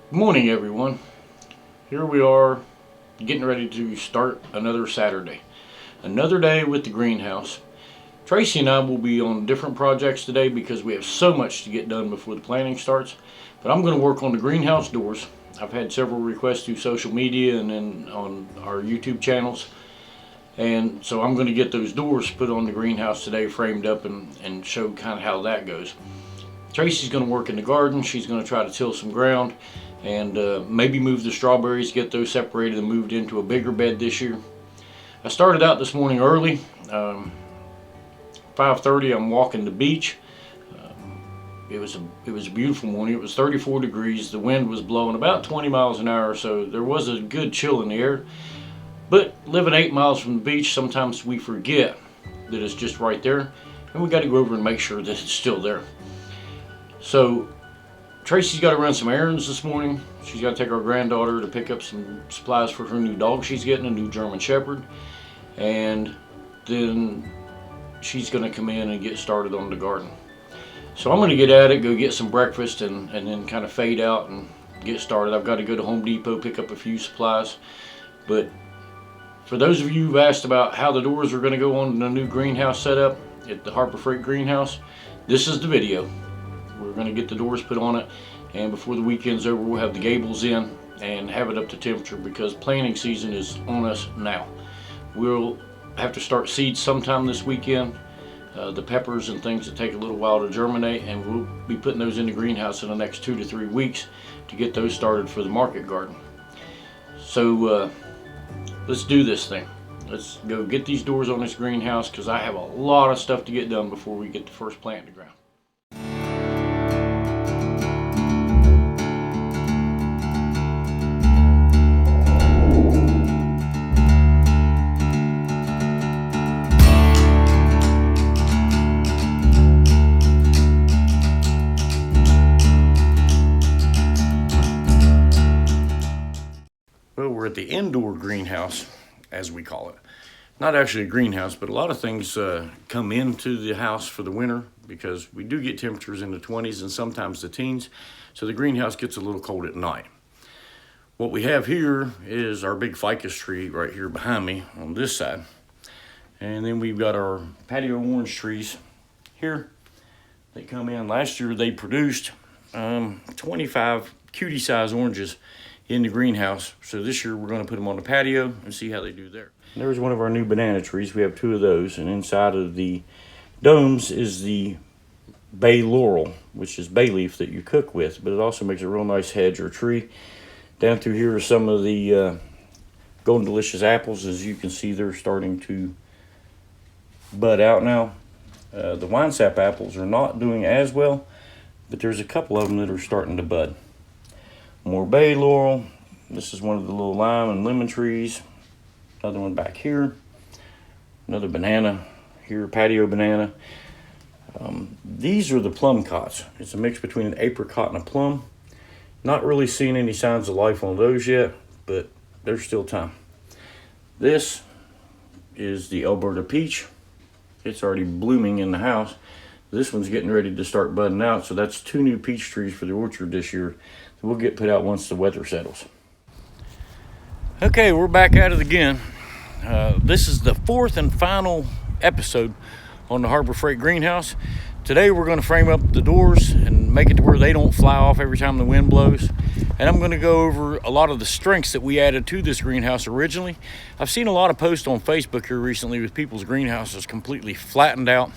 Good morning, everyone. Here we are getting ready to start another Saturday. Another day with the greenhouse. Tracy and I will be on different projects today because we have so much to get done before the planting starts. But I'm going to work on the greenhouse doors. I've had several requests through social media and then on our YouTube channels. And so I'm going to get those doors put on the greenhouse today, framed up, and show kind of how that goes. Tracy's going to work in the garden. She's going to try to till some ground and maybe move the strawberries, get those separated and moved into a bigger bed this year. I started out this morning early, 5:30. I'm walking the beach. It was a beautiful morning. It was 34 degrees. The wind was blowing about 20 miles an hour, so there was a good chill in the air. But living 8 miles from the beach, sometimes we forget that it's just right there, and we got to go over and make sure that it's still there. So Tracy's got to run some errands this morning. She's got to take our granddaughter to pick up some supplies for her new dog she's getting, a new German Shepherd. And then she's going to come in and get started on the garden. So I'm going to get at it, go get some breakfast, and then kind of fade out and get started. I've got to go to Home Depot, pick up a few supplies. But for those of you who've asked about how the doors are going to go on the new greenhouse setup at the Harbor Freight greenhouse, this is the video. We're going to get the doors put on it, and before the weekend's over we'll have the gables in and have it up to temperature because planting season is on us now. We'll have to start seeds sometime this weekend, the peppers and things that take a little while to germinate, and we'll be putting those in the greenhouse in the next 2 to 3 weeks to get those started for the market garden. So let's do this thing. Let's go get these doors on this greenhouse because I have a lot of stuff to get done before we get the first plant in the ground. Well, we're at the indoor greenhouse, as we call it. Not actually a greenhouse, but a lot of things come into the house for the winter because we do get temperatures in the 20s and sometimes the teens, so the greenhouse gets a little cold at night. What we have here is our big ficus tree right here behind me on this side. And then we've got our patio orange trees here. They come in. Last year they produced 25 cutie size oranges in the greenhouse. So this year we're going to put them on the patio and see how they do there. There's one of our new banana trees. We have 2 of those, and inside of the domes is the bay laurel, which is bay leaf that you cook with, but it also makes a real nice hedge or tree. Down through here are some of the Golden Delicious apples. As you can see, they're starting to bud out now. The wine sap apples are not doing as well, but there's a couple of them that are starting to bud. More bay laurel. This is one of the little lime and lemon trees. Another one back here. Another banana here, patio banana. These are the plum cots. It's a mix between an apricot and a plum. Not really seeing any signs of life on those yet, but there's still time. This is the Alberta peach. It's already blooming in the house. This one's getting ready to start budding out, so that's 2 new peach trees for the orchard this year that will get put out once the weather settles. Okay, we're back at it again. This is the 4th and final episode on the Harbor Freight greenhouse. Today we're going to frame up the doors and make it to where they don't fly off every time the wind blows. And I'm going to go over a lot of the strengths that we added to this greenhouse originally. I've seen a lot of posts on Facebook here recently with people's greenhouses completely flattened out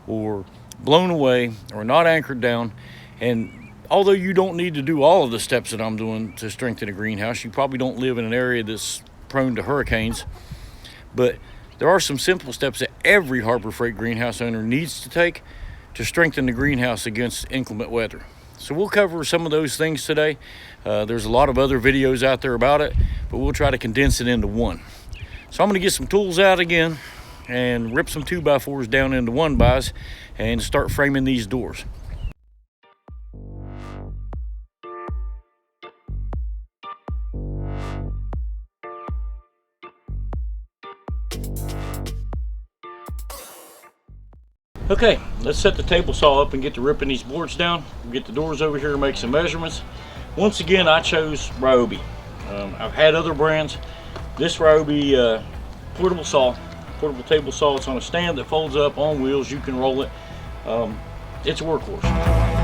or blown away or not anchored down. And although you don't need to do all of the steps that I'm doing to strengthen a greenhouse, you probably don't live in an area that's prone to hurricanes. But there are some simple steps that every Harbor Freight greenhouse owner needs to take to strengthen the greenhouse against inclement weather. So we'll cover some of those things today. There's a lot of other videos out there about it, but we'll try to condense it into one. So I'm going to get some tools out again and rip some 2x4s down into 1x and start framing these doors. Okay, let's set the table saw up and get to ripping these boards down. We'll get the doors over here and make some measurements. Once again, I chose Ryobi. I've had other brands. This Ryobi portable saw, portable table saw, it's on a stand that folds up on wheels. You can roll it. It's a workhorse.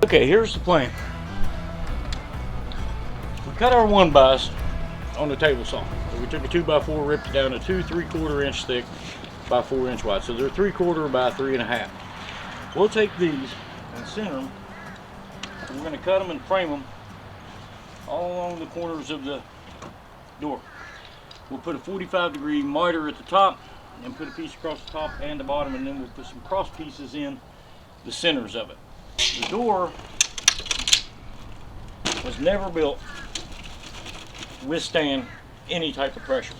Okay, here's the plan. We cut our 1-bys on the table saw. So we took a 2x4, ripped it down to 2 3/4 inch thick by 4 inch wide. So they're 3/4 by 3.5. We'll take these and center them. We're going to cut them and frame them all along the corners of the door. We'll put a 45-degree miter at the top and put a piece across the top and the bottom, and then we'll put some cross pieces in the centers of it. The door was never built to withstand any type of pressure.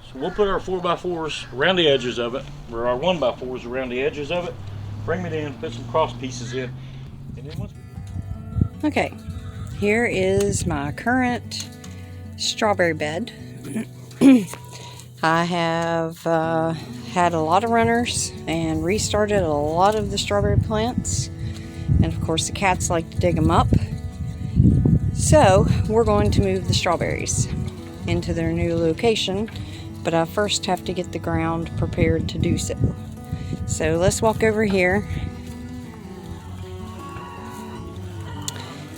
So we'll put our 4x4s around the edges of it, or our 1x4s around the edges of it, frame it in, put some cross pieces in, and then once we... Okay, here is my current strawberry bed. I have had a lot of runners and restarted a lot of the strawberry plants, and of course the cats like to dig them up. So we're going to move the strawberries into their new location, but I first have to get the ground prepared to do so. So let's walk over here.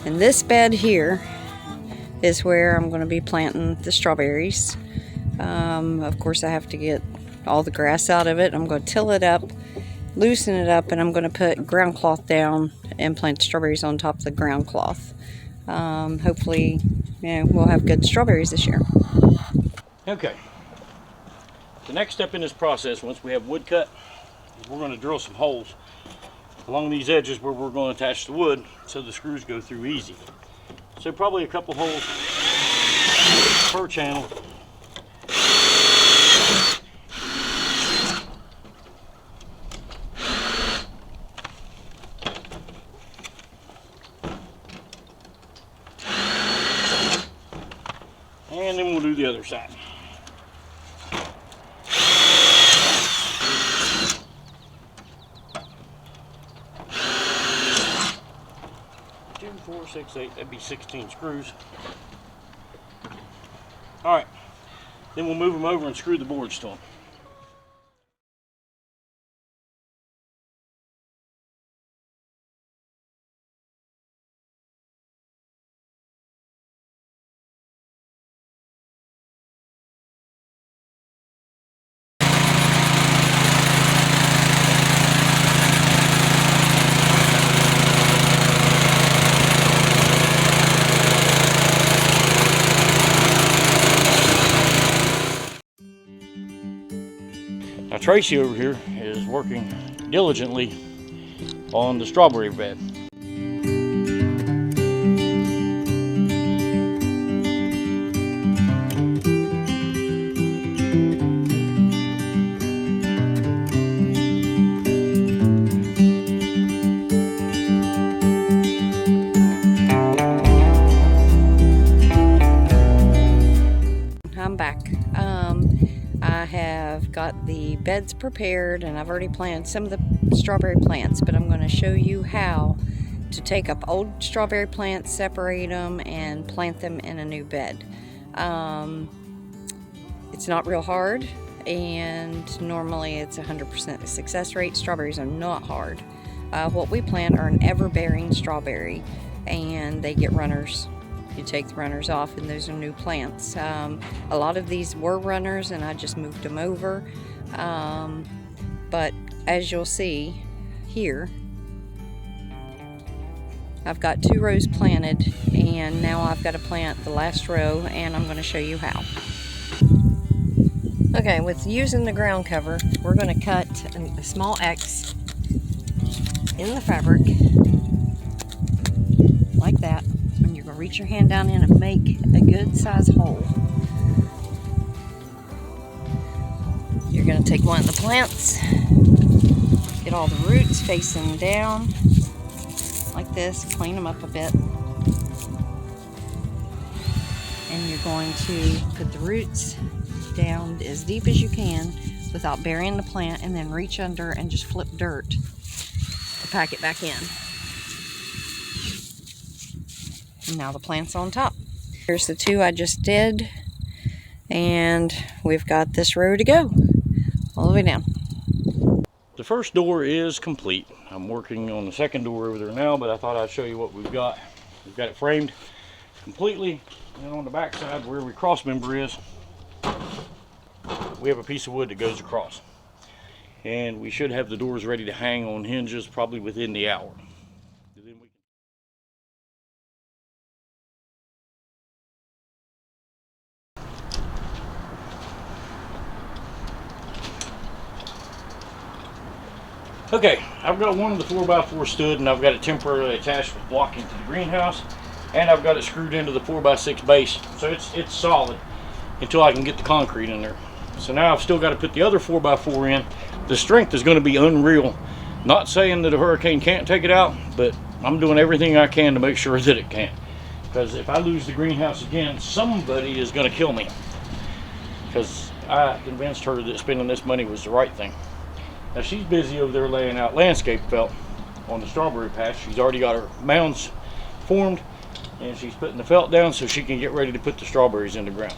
And this bed here is where I'm going to be planting the strawberries. Of course I have to get all the grass out of it. I'm going to till it up, loosen it up, and I'm going to put ground cloth down and plant strawberries on top of the ground cloth. Hopefully, we'll have good strawberries this year. Okay. The next step in this process, once we have wood cut, we're going to drill some holes along these edges where we're going to attach the wood so the screws go through easy. So probably a couple holes per channel. And then we'll do the other side. 2, 4, 6, 8, that'd be 16 screws. All right, then we'll move them over and screw the boards to them. Now Tracy over here is working diligently on the strawberry bed. I'm back. I have got the beds prepared and I've already planted some of the strawberry plants, but I'm going to show you how to take up old strawberry plants, separate them, and plant them in a new bed. It's not real hard, and normally it's 100% success rate. Strawberries are not hard. What we plant are an ever-bearing strawberry, and they get runners. You take the runners off and those are new plants. A lot of these were runners and I just moved them over. But as you'll see here, I've got 2 rows planted, and now I've got to plant the last row, and I'm going to show you how. Okay, with using the ground cover, we're going to cut a small X in the fabric, like that. And you're going to reach your hand down in and make a good size hole. You're going to take one of the plants, get all the roots facing down, like this, clean them up a bit. And you're going to put the roots down as deep as you can without burying the plant, and then reach under and just flip dirt to pack it back in. And now the plant's on top. Here's the two I just did, and we've got this row to go all the way down. The first door is complete. I'm working on the second door over there now, but I thought I'd show you what we've got. We've got it framed completely, and on the back side where the cross member is, we have a piece of wood that goes across. And we should have the doors ready to hang on hinges probably within the hour. Okay, I've got one of the 4x4 stood, and I've got it temporarily attached with blocking to the greenhouse, and I've got it screwed into the 4x6 base, so it's solid until I can get the concrete in there. So now I've still got to put the other 4x4 in. The strength is going to be unreal. Not saying that a hurricane can't take it out, but I'm doing everything I can to make sure that it can't. Because if I lose the greenhouse again, somebody is going to kill me. Because I convinced her that spending this money was the right thing. Now she's busy over there laying out landscape felt on the strawberry patch. She's already got her mounds formed, and she's putting the felt down so she can get ready to put the strawberries in the ground.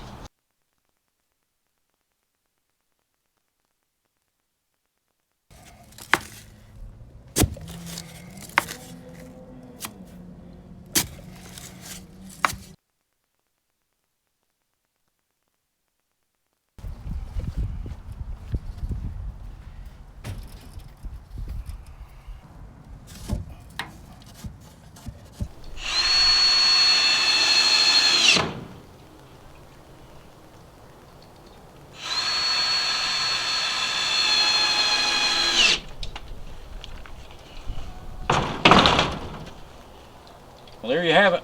Well, there you have it.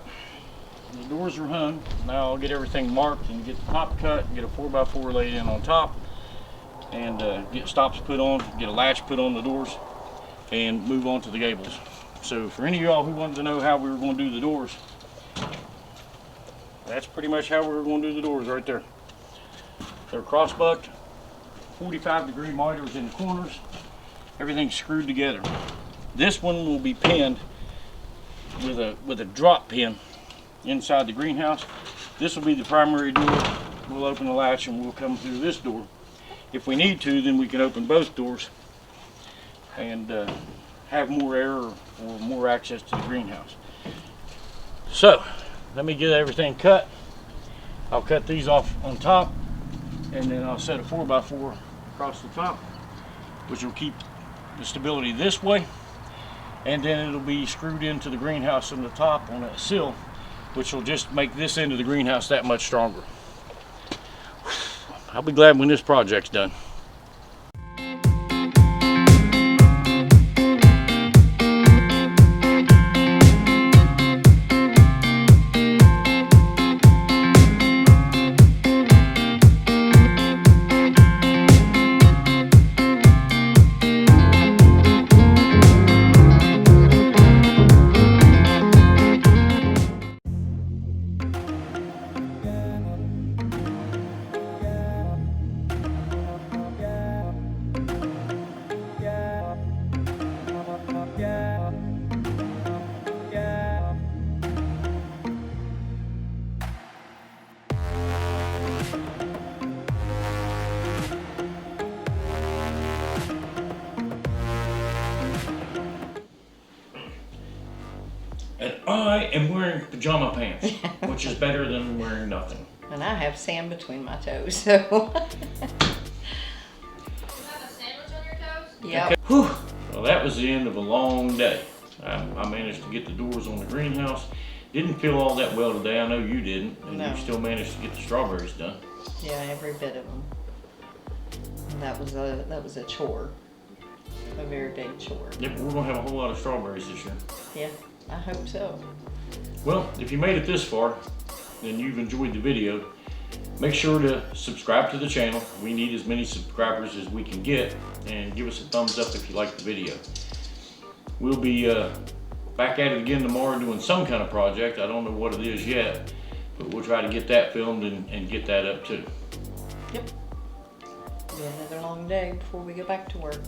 The doors are hung. Now I'll get everything marked and get the top cut, and get a 4x4 laid in on top, and get stops put on, get a latch put on the doors, and move on to the gables. So for any of y'all who wanted to know how we were going to do the doors, that's pretty much how we were going to do the doors right there. They're cross-bucked, 45-degree miters in the corners, everything's screwed together. This one will be pinned with a drop pin inside the greenhouse. This will be the primary door. We'll open the latch and we'll come through this door. If we need to, then we can open both doors and have more air or more access to the greenhouse. So let me get everything cut. I'll cut these off on top, and then I'll set a 4x4 across the top, which will keep the stability this way. And then it'll be screwed into the greenhouse on the top on a sill, which will just make this end of the greenhouse that much stronger. I'll be glad when this project's done. And I am wearing pajama pants, which is better than wearing nothing. And I have sand between my toes, so. You have a sandwich on your toes? Yep. Okay. Whew. Well, that was the end of a long day. I managed to get the doors on the greenhouse. Didn't feel all that well today. I know you didn't. And No. you still managed to get the strawberries done. Yeah, every bit of them. that was a chore, a very big chore. Yep, we're gonna have a whole lot of strawberries this year. Yeah, I hope so. Well, if you made it this far, then you've enjoyed the video. Make sure to subscribe to the channel. We need as many subscribers as we can get, and give us a thumbs up if you like the video. We'll be back at it again tomorrow doing some kind of project. I don't know what it is yet, but we'll try to get that filmed and get that up too. Yep. Be another long day before we go back to work.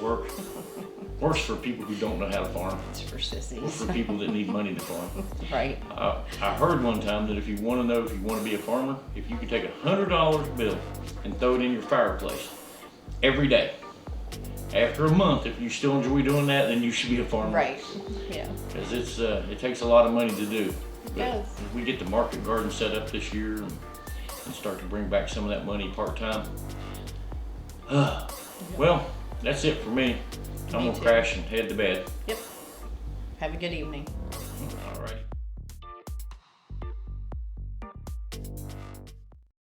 Work. Works for people who don't know how to farm. It's for sissies. Or for people that need money to farm. Right. I heard one time that if you want to know if you want to be a farmer, if you could take $100 bill and throw it in your fireplace every day. After a month, if you still enjoy doing that, then you should be a farmer. Right. Yeah. Because it takes a lot of money to do. But does. if we get the market garden set up this year and start to bring back some of that money part-time. Well, that's it for me. I'm gonna crash and head to bed. Yep. Have a good evening. All right.